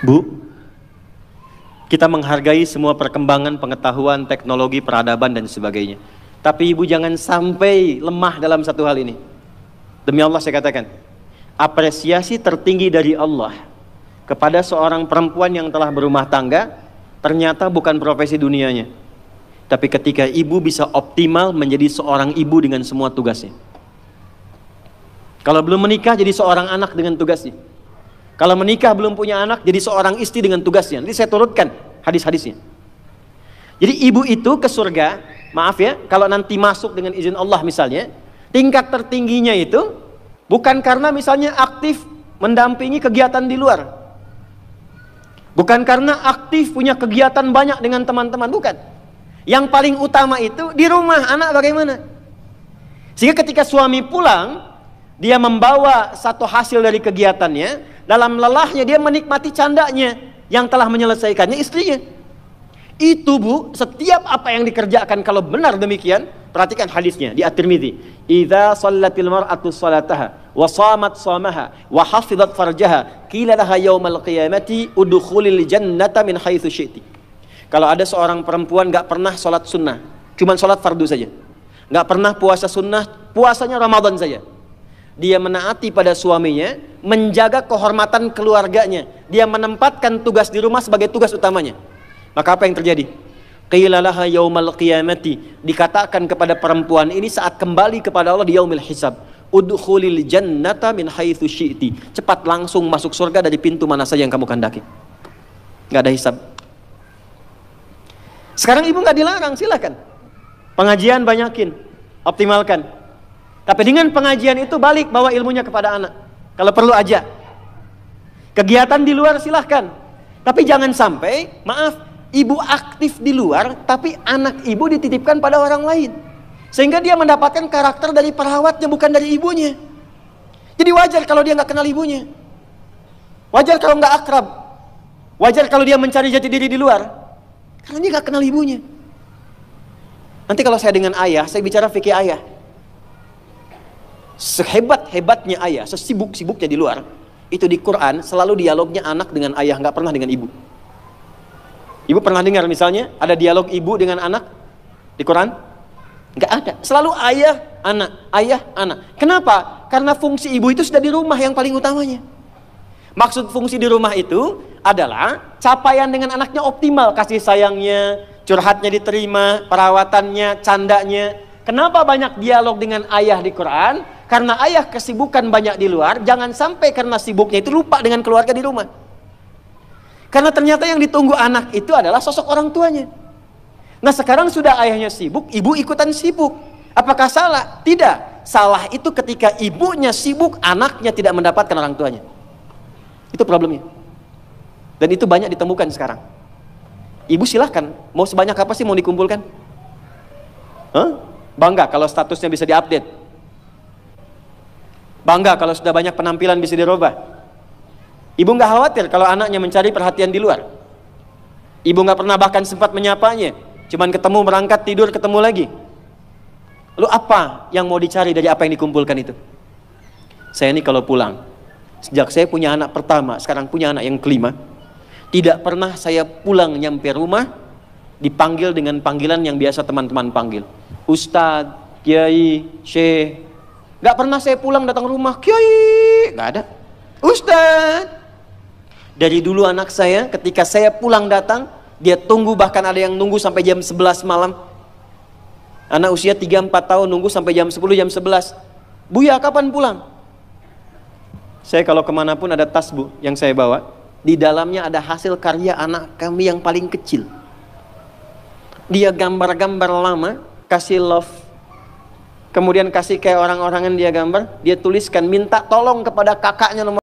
Bu, kita menghargai semua perkembangan pengetahuan, teknologi, peradaban dan sebagainya. Tapi ibu jangan sampai lemah dalam satu hal ini. Demi Allah saya katakan, apresiasi tertinggi dari Allah kepada seorang perempuan yang telah berumah tangga ternyata bukan profesi dunianya, tapi ketika ibu bisa optimal menjadi seorang ibu dengan semua tugasnya. Kalau belum menikah jadi seorang anak dengan tugasnya. Kalau menikah belum punya anak jadi seorang istri dengan tugasnya. Nanti saya turutkan hadis-hadisnya. Jadi ibu itu ke surga, maaf ya, kalau nanti masuk dengan izin Allah misalnya, tingkat tertingginya itu bukan karena misalnya aktif mendampingi kegiatan di luar, bukan karena aktif punya kegiatan banyak dengan teman-teman, bukan. Yang paling utama itu di rumah anak bagaimana. Sehingga ketika suami pulang, dia membawa satu hasil dari kegiatannya, dalam lelahnya dia menikmati candanya yang telah menyelesaikannya istrinya. Itu bu, setiap apa yang dikerjakan kalau benar demikian, perhatikan hadisnya di At-Tirmidzi. Idza shallatil mar'atu shalataha wa shamat shamaha wa hafizat farjaha qila laha yaumal qiyamati udkhulil jannata min haitsu syi'ti. Kalau ada seorang perempuan enggak pernah salat sunnah, cuma salat fardu saja. Enggak pernah puasa sunnah, puasanya Ramadan saja. Dia menaati pada suaminya, menjaga kehormatan keluarganya, dia menempatkan tugas di rumah sebagai tugas utamanya. Maka apa yang terjadi? Qila laha yaumal qiyamati, dikatakan kepada perempuan ini saat kembali kepada Allah di yaumil hisab, udkhulil jannata min haitsu syi'ti. Cepat langsung masuk surga dari pintu mana saja yang kamu kehendaki. Enggak ada hisab. Sekarang ibu enggak dilarang, silakan. Pengajian banyakin, optimalkan. Tapi dengan pengajian itu balik bawa ilmunya kepada anak. Kalau perlu aja. Kegiatan di luar silahkan. Tapi jangan sampai, maaf, ibu aktif di luar, tapi anak ibu dititipkan pada orang lain. Sehingga dia mendapatkan karakter dari perawatnya, bukan dari ibunya. Jadi wajar kalau dia nggak kenal ibunya. Wajar kalau nggak akrab. Wajar kalau dia mencari jati diri di luar. Karena dia nggak kenal ibunya. Nanti kalau saya dengan ayah, saya bicara fikih ayah. Sehebat-hebatnya ayah, sesibuk-sibuknya di luar, itu di Quran selalu dialognya anak dengan ayah, nggak pernah dengan ibu. Ibu pernah dengar misalnya ada dialog ibu dengan anak di Quran? Nggak ada. Selalu ayah, anak, ayah, anak. Kenapa? Karena fungsi ibu itu sudah di rumah yang paling utamanya. Maksud fungsi di rumah itu adalah capaian dengan anaknya optimal, kasih sayangnya, curhatnya diterima, perawatannya, candanya. Kenapa banyak dialog dengan ayah di Quran? Karena ayah kesibukan banyak di luar, jangan sampai karena sibuknya itu lupa dengan keluarga di rumah. Karena ternyata yang ditunggu anak itu adalah sosok orang tuanya. Nah sekarang sudah ayahnya sibuk, ibu ikutan sibuk. Apakah salah? Tidak. Salah itu ketika ibunya sibuk, anaknya tidak mendapatkan orang tuanya. Itu problemnya. Dan itu banyak ditemukan sekarang. Ibu silahkan, mau sebanyak apa sih mau dikumpulkan? Bangga kalau statusnya bisa diupdate. Bangga kalau sudah banyak penampilan bisa dirubah. Ibu nggak khawatir kalau anaknya mencari perhatian di luar. Ibu nggak pernah bahkan sempat menyapanya. Cuman ketemu, berangkat, tidur, ketemu lagi. Lalu apa yang mau dicari dari apa yang dikumpulkan itu? Saya ini kalau pulang, sejak saya punya anak pertama, sekarang punya anak yang kelima, tidak pernah saya pulang nyampe rumah dipanggil dengan panggilan yang biasa teman-teman panggil. Ustadz, Kiai, Syekh. Gak pernah saya pulang datang rumah, Kiai, gak ada. Ustadz. Dari dulu anak saya ketika saya pulang datang, dia tunggu, bahkan ada yang nunggu sampai jam 11 malam. Anak usia 3-4 tahun nunggu sampai jam 10, jam 11. Buya kapan pulang? Saya kalau kemanapun ada tas bu yang saya bawa, di dalamnya ada hasil karya anak kami yang paling kecil. Dia gambar-gambar lama, kasih love, kemudian kasih kayak orang-orangan dia gambar, dia tuliskan minta tolong kepada kakaknya nomor